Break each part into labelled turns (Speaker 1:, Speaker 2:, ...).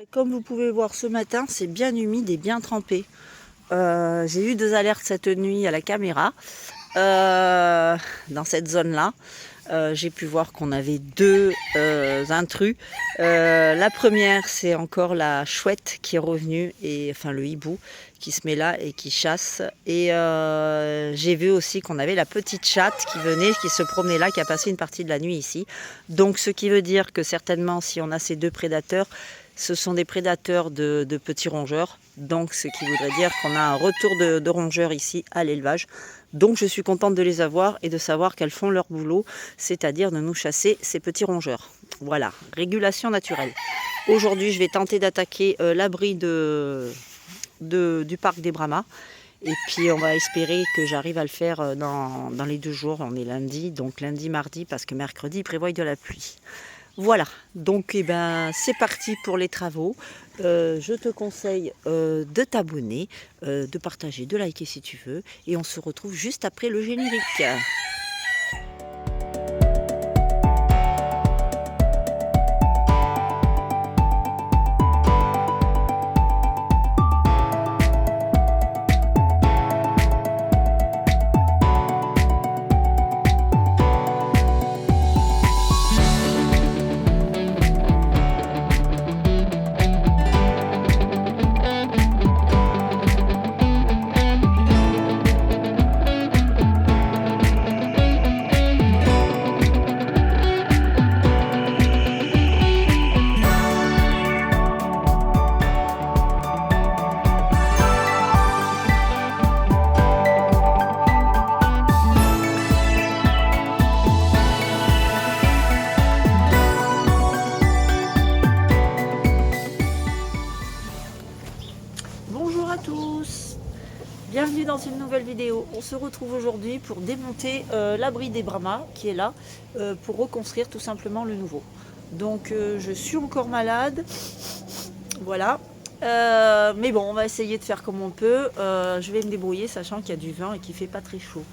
Speaker 1: Comme vous pouvez voir ce matin, c'est bien humide et bien trempé. J'ai eu 2 alertes cette nuit à la caméra dans cette zone-là. J'ai pu voir qu'on avait 2 intrus. La première, c'est encore la chouette qui est revenue, et enfin le hibou qui se met là et qui chasse. Et j'ai vu aussi qu'on avait la petite chatte qui venait, qui se promenait là, qui a passé une partie de la nuit ici. Donc ce qui veut dire que certainement, si on a ces 2 prédateurs, ce sont des prédateurs de petits rongeurs, donc ce qui voudrait dire qu'on a un retour de rongeurs ici à l'élevage. Donc je suis contente de les avoir et de savoir qu'elles font leur boulot, c'est-à-dire de nous chasser ces petits rongeurs. Voilà, régulation naturelle. Aujourd'hui, je vais tenter d'attaquer l'abri du parc des Brahmas. Et puis on va espérer que j'arrive à le faire dans les 2 jours. On est lundi, donc lundi, mardi, parce que mercredi, il prévoit de la pluie. Voilà, donc c'est parti pour les travaux. Je te conseille de t'abonner, de partager, de liker si tu veux. Et on se retrouve juste après le générique. Bonjour à tous, bienvenue dans une nouvelle vidéo. On se retrouve aujourd'hui pour démonter l'abri des Brahmas qui est là, pour reconstruire tout simplement le nouveau. Donc je suis encore malade, voilà. Mais bon, on va essayer de faire comme on peut. Je vais me débrouiller sachant qu'il y a du vent et qu'il fait pas très chaud.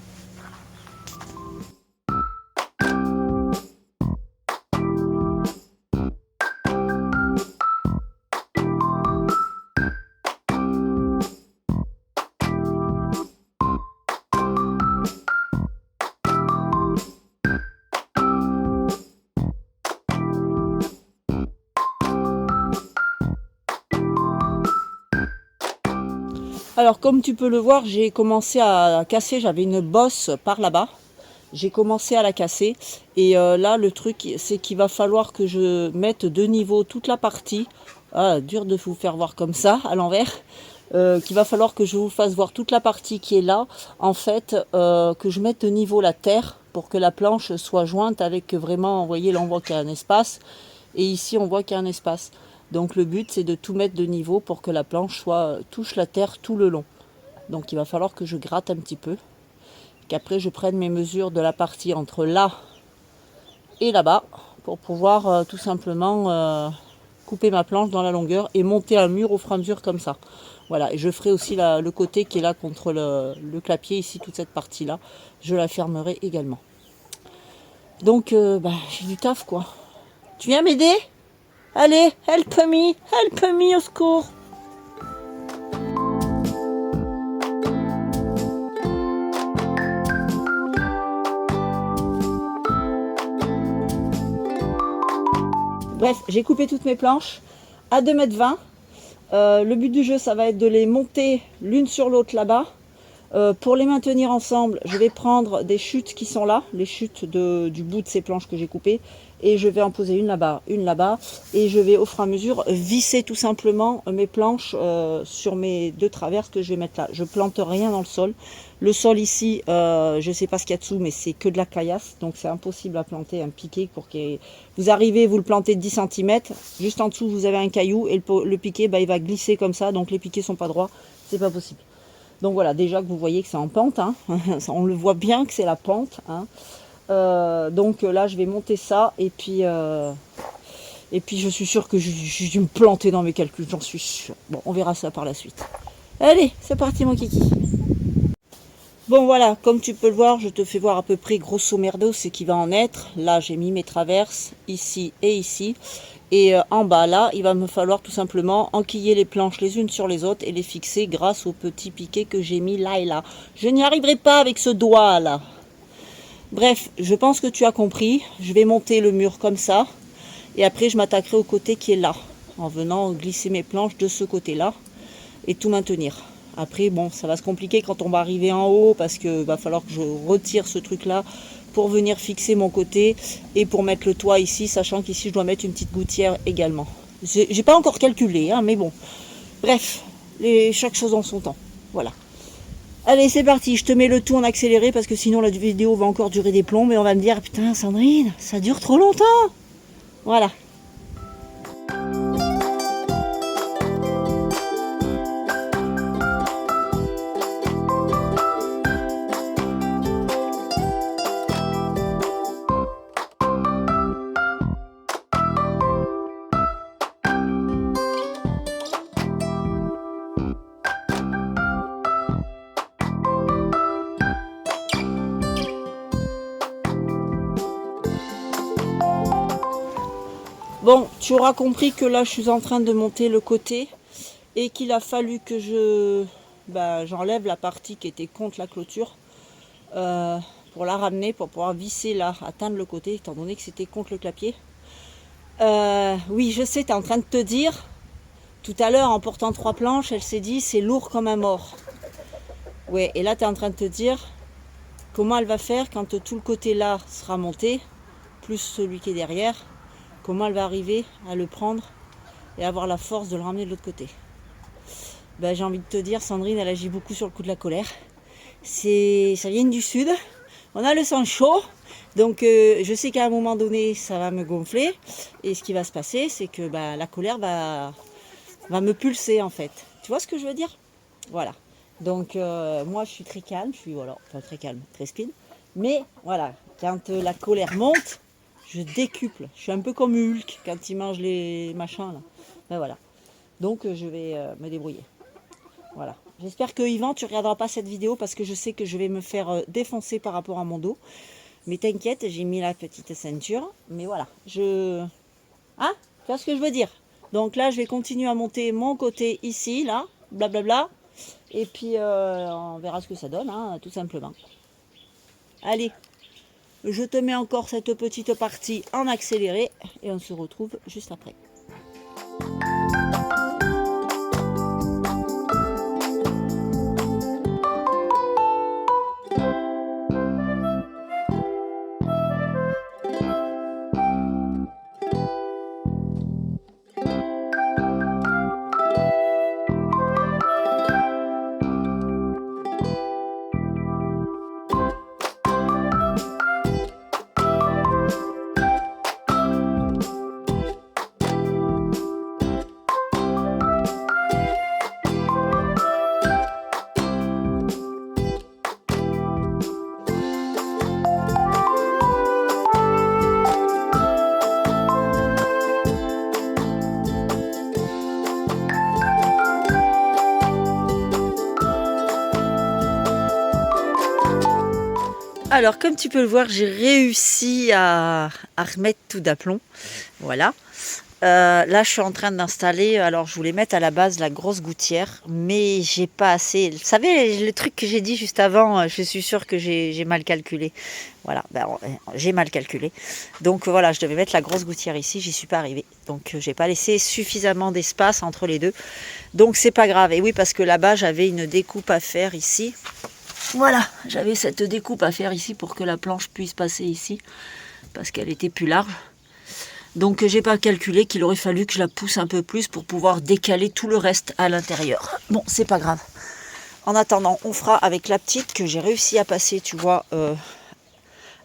Speaker 1: Alors comme tu peux le voir, j'ai commencé à casser, j'avais une bosse par là-bas. J'ai commencé à la casser et là le truc c'est qu'il va falloir que je mette de niveau toute la partie. Ah, dur de vous faire voir comme ça à l'envers. Qu'il va falloir que je vous fasse voir toute la partie qui est là. En fait, que je mette de niveau la terre pour que la planche soit jointe avec vraiment, vous voyez là on voit qu'il y a un espace et ici on voit qu'il y a un espace. Donc le but c'est de tout mettre de niveau pour que la planche touche la terre tout le long. Donc il va falloir que je gratte un petit peu. Qu'après je prenne mes mesures de la partie entre là et là-bas pour pouvoir tout simplement couper ma planche dans la longueur et monter un mur au fur et à mesure comme ça. Voilà, et je ferai aussi le côté qui est là contre le clapier, ici toute cette partie là, je la fermerai également. Donc j'ai du taf quoi. Tu viens m'aider? Allez, help me, au secours. Bref, j'ai coupé toutes mes planches à 2,20 m. Le but du jeu, ça va être de les monter l'une sur l'autre là-bas. Pour les maintenir ensemble, je vais prendre des chutes qui sont là, les chutes du bout de ces planches que j'ai coupées, et je vais en poser une là-bas, et je vais au fur et à mesure visser tout simplement mes planches sur mes 2 traverses que je vais mettre là. Je plante rien dans le sol. Le sol ici, je ne sais pas ce qu'il y a dessous, mais c'est que de la caillasse, donc c'est impossible à planter un piquet pour que vous arrivez, vous le plantez de 10 cm, juste en dessous vous avez un caillou, et le piquet, il va glisser comme ça, donc les piquets sont pas droits, c'est pas possible. Donc voilà, déjà que vous voyez que c'est en pente, hein. On le voit bien que c'est la pente, hein. Donc là je vais monter ça et puis je suis sûre que je vais me planter dans mes calculs, j'en suis sûre. Bon, on verra ça par la suite. Allez, c'est parti mon kiki. Bon voilà, comme tu peux le voir, je te fais voir à peu près grosso merdo ce qui va en être. Là j'ai mis mes traverses ici et ici. Et en bas là, il va me falloir tout simplement enquiller les planches les unes sur les autres et les fixer grâce au petit piquet que j'ai mis là et là. Je n'y arriverai pas avec ce doigt là. Bref, je pense que tu as compris. Je vais monter le mur comme ça. Et après, je m'attaquerai au côté qui est là. En venant glisser mes planches de ce côté-là. Et tout maintenir. Après, bon, ça va se compliquer quand on va arriver en haut. Parce qu'il va falloir que je retire ce truc-là pour venir fixer mon côté et pour mettre le toit ici, sachant qu'ici je dois mettre une petite gouttière également. J'ai pas encore calculé, hein, mais bon. Bref, chaque chose en son temps. Voilà. Allez, c'est parti, je te mets le tout en accéléré parce que sinon la vidéo va encore durer des plombs et on va me dire putain Sandrine, ça dure trop longtemps. Voilà. Bon, tu auras compris que là je suis en train de monter le côté et qu'il a fallu que j'enlève la partie qui était contre la clôture pour la ramener, pour pouvoir visser là, atteindre le côté étant donné que c'était contre le clapier. Oui, je sais, tu es en train de te dire, tout à l'heure en portant 3 planches, elle s'est dit c'est lourd comme un mort. Ouais, et là tu es en train de te dire comment elle va faire quand tout le côté là sera monté, plus celui qui est derrière. Comment elle va arriver à le prendre et avoir la force de le ramener de l'autre côté. Ben, j'ai envie de te dire, Sandrine, elle agit beaucoup sur le coup de la colère. Ça vient du sud, on a le sang chaud, donc je sais qu'à un moment donné, ça va me gonfler. Et ce qui va se passer, c'est que la colère va me pulser en fait. Tu vois ce que je veux dire? Voilà. Donc moi, je suis très calme, très calme, très speed. Mais voilà, quand la colère monte, je décuple. Je suis un peu comme Hulk quand il mange les machins là. Ben voilà. Donc je vais me débrouiller. Voilà. J'espère que Yvan, tu ne regarderas pas cette vidéo parce que je sais que je vais me faire défoncer par rapport à mon dos. Mais t'inquiète, j'ai mis la petite ceinture. Mais voilà. Hein? Tu vois ce que je veux dire? Donc là, je vais continuer à monter mon côté ici, là. Blablabla. Et puis on verra ce que ça donne, hein, tout simplement. Allez. Je te mets encore cette petite partie en accéléré et on se retrouve juste après. Alors, comme tu peux le voir, j'ai réussi à remettre tout d'aplomb. Voilà. Là, je suis en train d'installer. Alors, je voulais mettre à la base la grosse gouttière, mais j'ai pas assez. Vous savez, le truc que j'ai dit juste avant, je suis sûre que j'ai mal calculé. Voilà, j'ai mal calculé. Donc voilà, je devais mettre la grosse gouttière ici, j'y suis pas arrivée. Donc j'ai pas laissé suffisamment d'espace entre les deux. Donc c'est pas grave. Et oui, parce que là-bas, j'avais une découpe à faire ici. Voilà, j'avais cette découpe à faire ici pour que la planche puisse passer ici, parce qu'elle était plus large. Donc j'ai pas calculé qu'il aurait fallu que je la pousse un peu plus pour pouvoir décaler tout le reste à l'intérieur. Bon, c'est pas grave. En attendant, on fera avec la petite que j'ai réussi à passer, tu vois,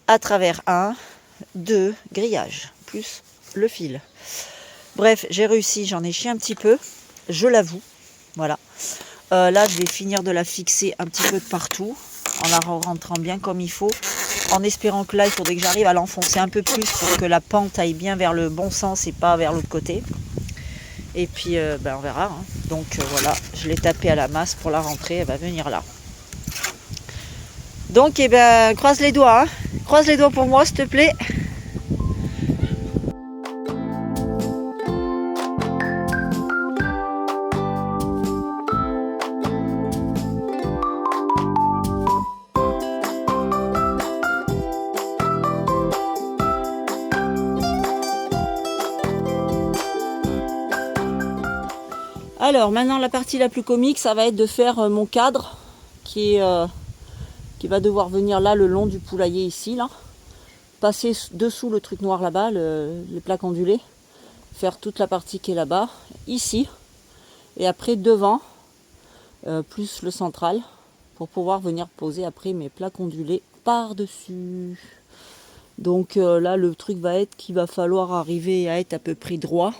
Speaker 1: à travers 2 grillages, plus le fil. Bref, j'ai réussi, j'en ai chié un petit peu, je l'avoue. Voilà. Là, je vais finir de la fixer un petit peu de partout, en la rentrant bien comme il faut, en espérant que là, il faudrait que j'arrive à l'enfoncer un peu plus pour que la pente aille bien vers le bon sens et pas vers l'autre côté. Et puis, on verra. Hein. Donc, voilà, je l'ai tapée à la masse pour la rentrer, elle va venir là. Donc, croise les doigts. Hein. Croise les doigts pour moi, s'il te plaît. Alors maintenant la partie la plus comique, ça va être de faire mon cadre qui va devoir venir là le long du poulailler ici là. Passer dessous le truc noir là-bas, les plaques ondulées. Faire toute la partie qui est là-bas, ici. Et après devant, plus le central, pour pouvoir venir poser après mes plaques ondulées par-dessus. Donc là le truc va être qu'il va falloir arriver à être à peu près droit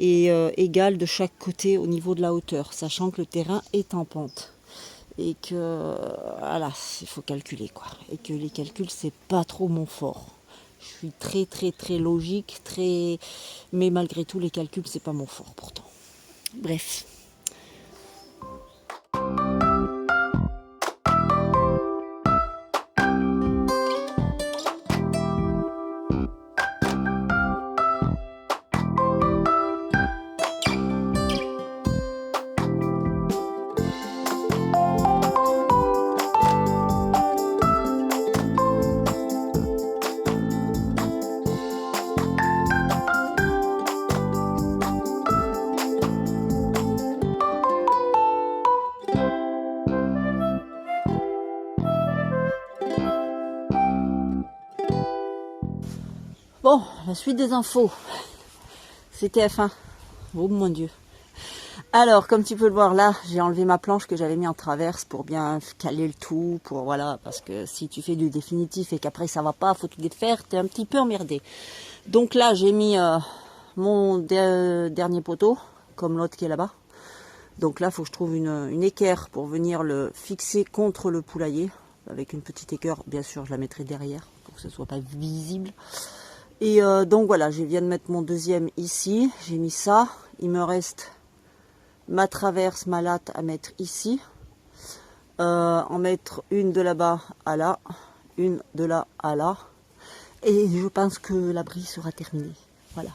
Speaker 1: et égal de chaque côté au niveau de la hauteur, sachant que le terrain est en pente. Et que voilà, il faut calculer quoi. Et que les calculs, c'est pas trop mon fort. Je suis très logique, mais malgré tout les calculs, c'est pas mon fort pourtant. Bref. Bon, la suite des infos. C'était F1. Oh mon Dieu. Alors, comme tu peux le voir là, j'ai enlevé ma planche que j'avais mis en traverse pour bien caler le tout, pour voilà, parce que si tu fais du définitif et qu'après ça va pas, faut tout défaire, t'es un petit peu emmerdé. Donc là, j'ai mis mon dernier poteau, comme l'autre qui est là-bas. Donc là, il faut que je trouve une équerre pour venir le fixer contre le poulailler. Avec une petite équerre, bien sûr, je la mettrai derrière pour que ce soit pas visible. Et donc voilà, je viens de mettre mon deuxième ici. J'ai mis ça. Il me reste ma traverse, ma latte à mettre ici. En mettre une de là-bas à là. Une de là à là. Et je pense que l'abri sera terminé. Voilà.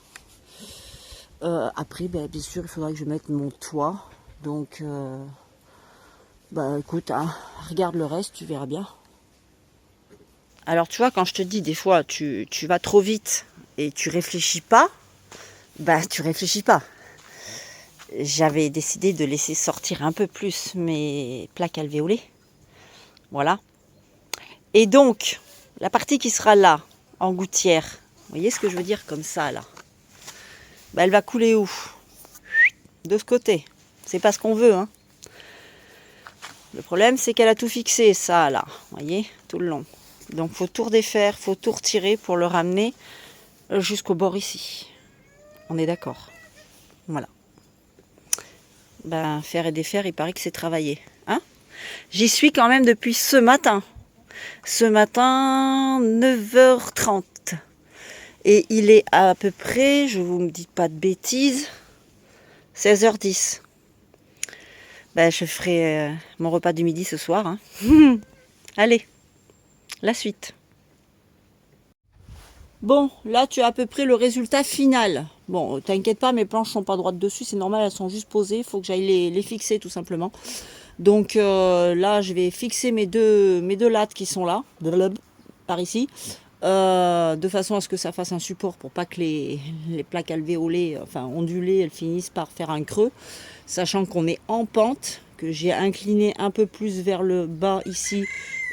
Speaker 1: Après, bien sûr, il faudra que je mette mon toit. Donc, écoute, hein, regarde le reste, tu verras bien. Alors tu vois, quand je te dis des fois tu vas trop vite et tu réfléchis pas, tu réfléchis pas. J'avais décidé de laisser sortir un peu plus mes plaques alvéolées. Voilà. Et donc, la partie qui sera là, en gouttière, vous voyez ce que je veux dire comme ça là, elle va couler où? De ce côté. C'est pas ce qu'on veut, hein. Le problème c'est qu'elle a tout fixé, ça là, vous voyez, tout le long. Donc, faut tout redéfaire, faut tout retirer pour le ramener jusqu'au bord ici. On est d'accord. Voilà. Faire et défaire, il paraît que c'est travaillé. Hein? J'y suis quand même depuis ce matin. Ce matin, 9h30. Et il est à peu près, je vous me dis pas de bêtises, 16h10. Je ferai mon repas du midi ce soir. Hein. Allez. La suite. Bon, là tu as à peu près le résultat final. Bon, t'inquiète pas, mes planches sont pas droites dessus, c'est normal, elles sont juste posées. Il faut que j'aille les fixer tout simplement. Donc là, je vais fixer mes deux lattes qui sont là, par ici, de façon à ce que ça fasse un support pour pas que les plaques alvéolées, enfin ondulées, elles finissent par faire un creux. Sachant qu'on est en pente, que j'ai incliné un peu plus vers le bas ici,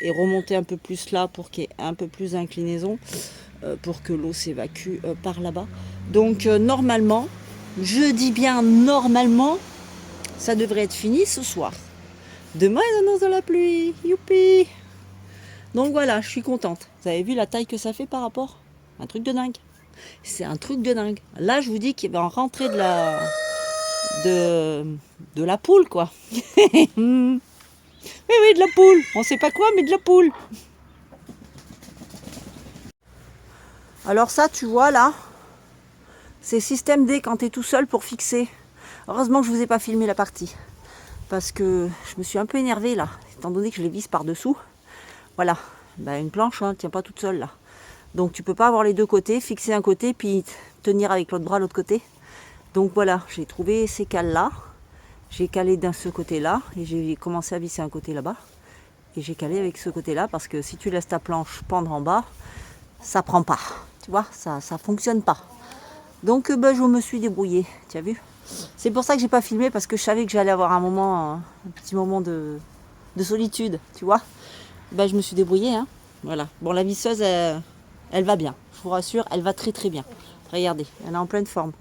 Speaker 1: et remonter un peu plus là pour qu'il y ait un peu plus d'inclinaison pour que l'eau s'évacue par là-bas. Donc normalement, je dis bien normalement, ça devrait être fini ce soir. Demain, il annonce de la pluie. Youpi! Donc voilà, je suis contente. Vous avez vu la taille que ça fait par rapport? Un truc de dingue. C'est un truc de dingue. Là, je vous dis qu'il va en rentrer de la poule, quoi. Oui, de la poule. On sait pas quoi, mais de la poule. Alors ça, tu vois, là, c'est système D quand tu es tout seul pour fixer. Heureusement que je vous ai pas filmé la partie. Parce que je me suis un peu énervée, là, étant donné que je les visse par-dessous. Voilà. Une planche, hein, tient pas toute seule, là. Donc, tu peux pas avoir les deux côtés, fixer un côté, puis tenir avec l'autre bras l'autre côté. Donc, voilà, j'ai trouvé ces cales-là. J'ai calé d'un ce côté-là et j'ai commencé à visser un côté là-bas. Et j'ai calé avec ce côté-là parce que si tu laisses ta planche pendre en bas, ça prend pas. Tu vois, ça fonctionne pas. Donc je me suis débrouillée, tu as vu? C'est pour ça que j'ai pas filmé, parce que je savais que j'allais avoir un moment, un petit moment de solitude, tu vois. Ben, je me suis débrouillée, hein. Voilà. Bon, la visseuse, elle va bien. Je vous rassure, elle va très très bien. Regardez, elle est en pleine forme.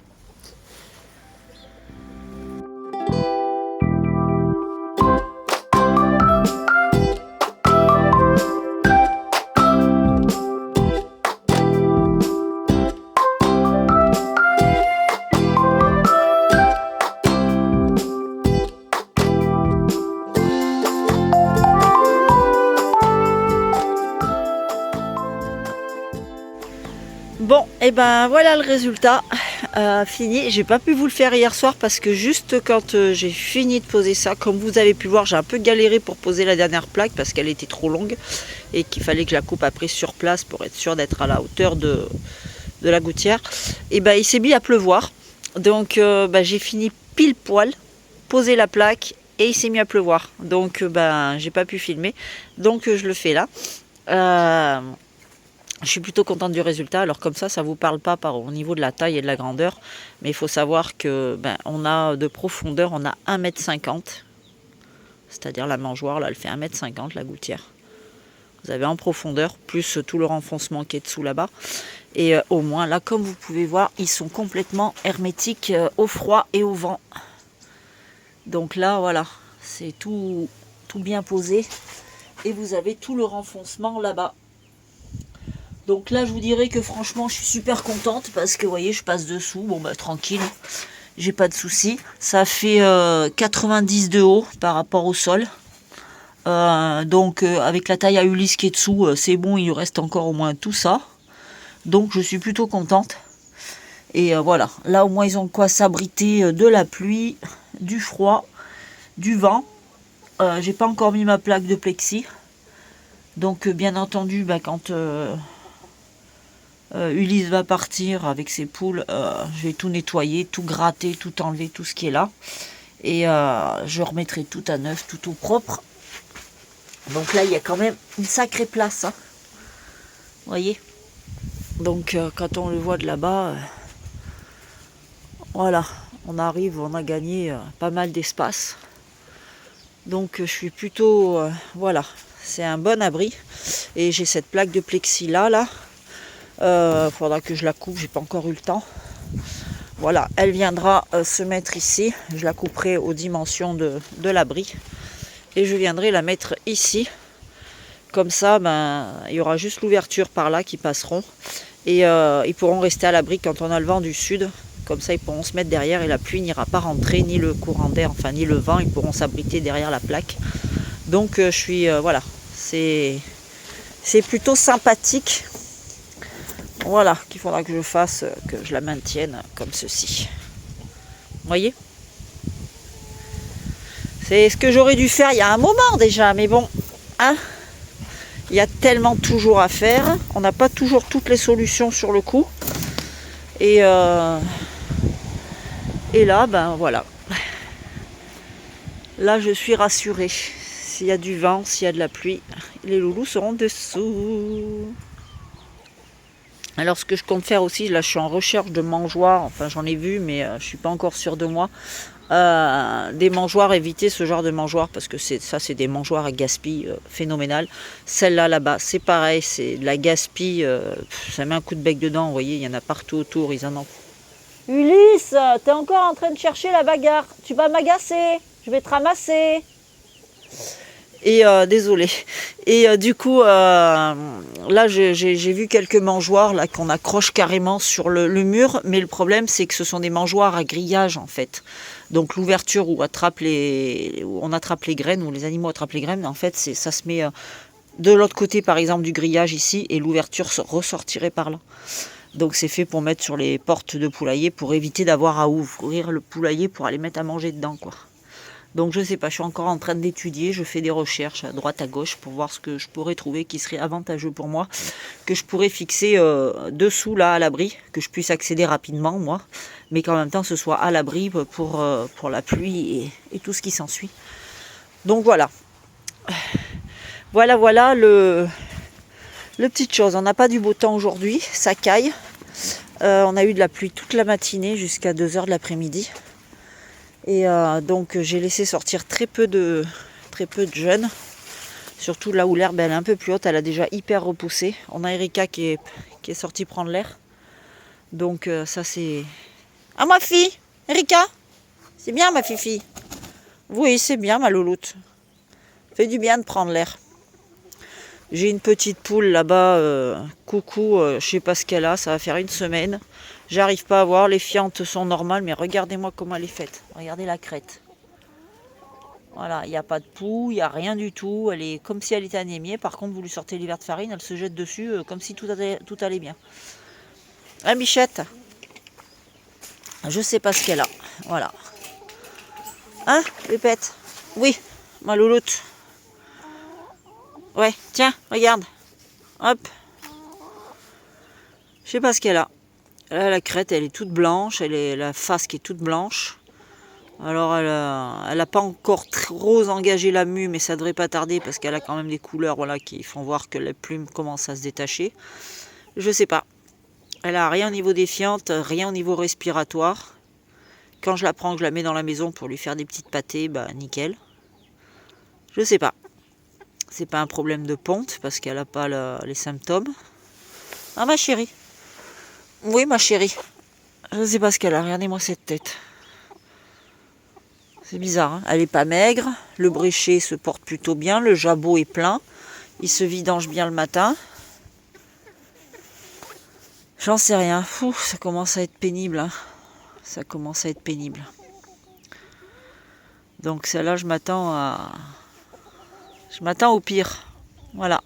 Speaker 1: Bon, et ben voilà le résultat fini. J'ai pas pu vous le faire hier soir parce que juste quand j'ai fini de poser ça, comme vous avez pu voir, j'ai un peu galéré pour poser la dernière plaque parce qu'elle était trop longue et qu'il fallait que je la coupe après sur place pour être sûr d'être à la hauteur de la gouttière. Et ben il s'est mis à pleuvoir, donc j'ai fini pile poil, poser la plaque et il s'est mis à pleuvoir. Donc j'ai pas pu filmer, donc je le fais là. Je suis plutôt contente du résultat. Alors comme ça vous parle pas au niveau de la taille et de la grandeur. Mais il faut savoir que on a de profondeur, on a 1,50 m. C'est-à-dire la mangeoire, là, elle fait 1,50 m la gouttière. Vous avez en profondeur, plus tout le renfoncement qui est dessous là-bas. Et au moins, là, comme vous pouvez voir, ils sont complètement hermétiques au froid et au vent. Donc là, voilà, c'est tout bien posé. Et vous avez tout le renfoncement là-bas. Donc là, je vous dirais que franchement, je suis super contente parce que, vous voyez, je passe dessous. Bon, tranquille, j'ai pas de soucis. Ça fait 90 de haut par rapport au sol. Donc, avec la taille à Ulysse qui est dessous, c'est bon, il reste encore au moins tout ça. Donc, je suis plutôt contente. Et voilà, là, au moins, ils ont quoi s'abriter de la pluie, du froid, du vent. J'ai pas encore mis ma plaque de plexi. Donc, bien entendu, quand... Ulysse va partir avec ses poules, je vais tout nettoyer, tout gratter, tout enlever, tout ce qui est là. Et je remettrai tout à neuf, tout au propre. Donc là, il y a quand même une sacrée place. Hein. Vous voyez. Donc quand on le voit de là-bas, voilà, on arrive, on a gagné pas mal d'espace. Donc je suis plutôt, voilà, c'est un bon abri. Et j'ai cette plaque de plexi là. Faudra que je la coupe, j'ai pas encore eu le temps. Voilà, elle viendra se mettre ici. Je la couperai aux dimensions de l'abri. Et je viendrai la mettre ici. Comme ça, il y aura juste l'ouverture par là qui passeront. Et ils pourront rester à l'abri quand on a le vent du sud. Comme ça, ils pourront se mettre derrière et la pluie n'ira pas rentrer, ni le courant d'air, enfin ni le vent. Ils pourront s'abriter derrière la plaque. Donc je suis, voilà, c'est plutôt sympathique. Voilà, qu'il faudra que je fasse, que je la maintienne comme ceci. Vous voyez? C'est ce que j'aurais dû faire il y a un moment déjà, mais bon, hein, il y a tellement toujours à faire. On n'a pas toujours toutes les solutions sur le coup. Et là, voilà. Là, je suis rassurée. S'il y a du vent, s'il y a de la pluie, les loulous seront dessous. Alors ce que je compte faire aussi, là je suis en recherche de mangeoires, enfin j'en ai vu mais je suis pas encore sûre de moi. Des mangeoires, éviter ce genre de mangeoires parce que c'est des mangeoires à gaspille phénoménal. Celle-là là-bas, c'est pareil, c'est de la gaspille, ça met un coup de bec dedans, vous voyez, il y en a partout autour, ils en ont. Ulysse, t'es encore en train de chercher la bagarre, tu vas m'agacer, je vais te ramasser. Et désolé. Et du coup, là, j'ai vu quelques mangeoires là qu'on accroche carrément sur le mur, mais le problème, c'est que ce sont des mangeoires à grillage en fait. Donc l'ouverture où on attrape les graines, où les animaux attrapent les graines, en fait, ça se met de l'autre côté, par exemple, du grillage ici, et l'ouverture ressortirait par là. Donc c'est fait pour mettre sur les portes de poulailler, pour éviter d'avoir à ouvrir le poulailler pour aller mettre à manger dedans, quoi. Donc je sais pas, je suis encore en train d'étudier, je fais des recherches à droite à gauche pour voir ce que je pourrais trouver qui serait avantageux pour moi, que je pourrais fixer dessous là à l'abri, que je puisse accéder rapidement moi, mais qu'en même temps ce soit à l'abri pour la pluie et tout ce qui s'ensuit. Donc voilà. Voilà le petite chose. On n'a pas du beau temps aujourd'hui, ça caille. On a eu de la pluie toute la matinée jusqu'à 2h de l'après-midi. Et donc j'ai laissé sortir très peu de jeunes. Surtout là où l'herbe elle est un peu plus haute, elle a déjà hyper repoussé. On a Erika qui est sortie prendre l'air. Donc ça c'est... Ah ma fille, Erika, c'est bien ma fifi. Oui, c'est bien ma louloute. Fait du bien de prendre l'air. J'ai une petite poule là-bas, coucou, je sais pas ce qu'elle a, ça va faire une semaine. J'arrive pas à voir, les fientes sont normales, mais regardez-moi comment elle est faite. Regardez la crête. Voilà, il n'y a pas de poux, il n'y a rien du tout. Elle est comme si elle était anémiée. Par contre, vous lui sortez l'hiver de farine, elle se jette dessus comme si tout allait bien. Hein, Bichette? Je sais pas ce qu'elle a. Voilà. Hein, Pépette? Oui, ma louloute. Ouais, tiens, regarde. Hop. Je sais pas ce qu'elle a. Là, la crête, elle est toute blanche. La face qui est toute blanche. Alors, elle a pas encore trop engagé la mue, mais ça devrait pas tarder parce qu'elle a quand même des couleurs, voilà, qui font voir que les plumes commencent à se détacher. Je sais pas. Elle a rien au niveau des fientes, rien au niveau respiratoire. Quand je la prends, que je la mets dans la maison pour lui faire des petites pâtées, bah nickel. Je sais pas. C'est pas un problème de ponte parce qu'elle a pas les symptômes. Ah ma chérie. Oui ma chérie. Je sais pas ce qu'elle a. Regardez-moi cette tête. C'est bizarre, hein, elle est pas maigre. Le bréchet se porte plutôt bien. Le jabot est plein. Il se vidange bien le matin. J'en sais rien. Fou, ça commence à être pénible. Hein. Ça commence à être pénible. Donc celle-là, je m'attends au pire. Voilà.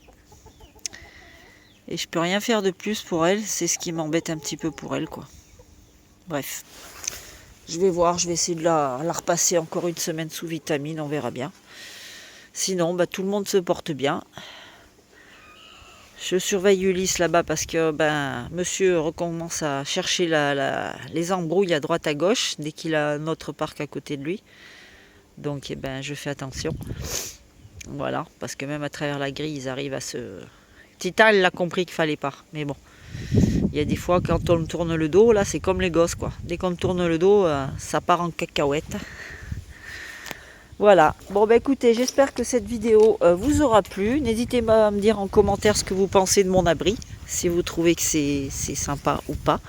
Speaker 1: Et je peux rien faire de plus pour elle. C'est ce qui m'embête un petit peu pour elle, quoi. Bref. Je vais voir, je vais essayer de la repasser encore une semaine sous vitamine, on verra bien. Sinon, bah, tout le monde se porte bien. Je surveille Ulysse là-bas parce que monsieur recommence à chercher les embrouilles à droite à gauche dès qu'il a notre parc à côté de lui. Donc je fais attention. Voilà, parce que même à travers la grille, ils arrivent à se... Tita, elle l'a compris qu'il fallait pas. Mais bon, il y a des fois quand on me tourne le dos, là c'est comme les gosses quoi. Dès qu'on me tourne le dos, ça part en cacahuète. Voilà, bon écoutez, j'espère que cette vidéo vous aura plu. N'hésitez pas à me dire en commentaire ce que vous pensez de mon abri, si vous trouvez que c'est sympa ou pas.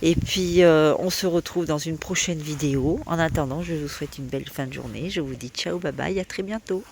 Speaker 1: Et puis on se retrouve dans une prochaine vidéo. En attendant, je vous souhaite une belle fin de journée. Je vous dis ciao, bye bye, à très bientôt.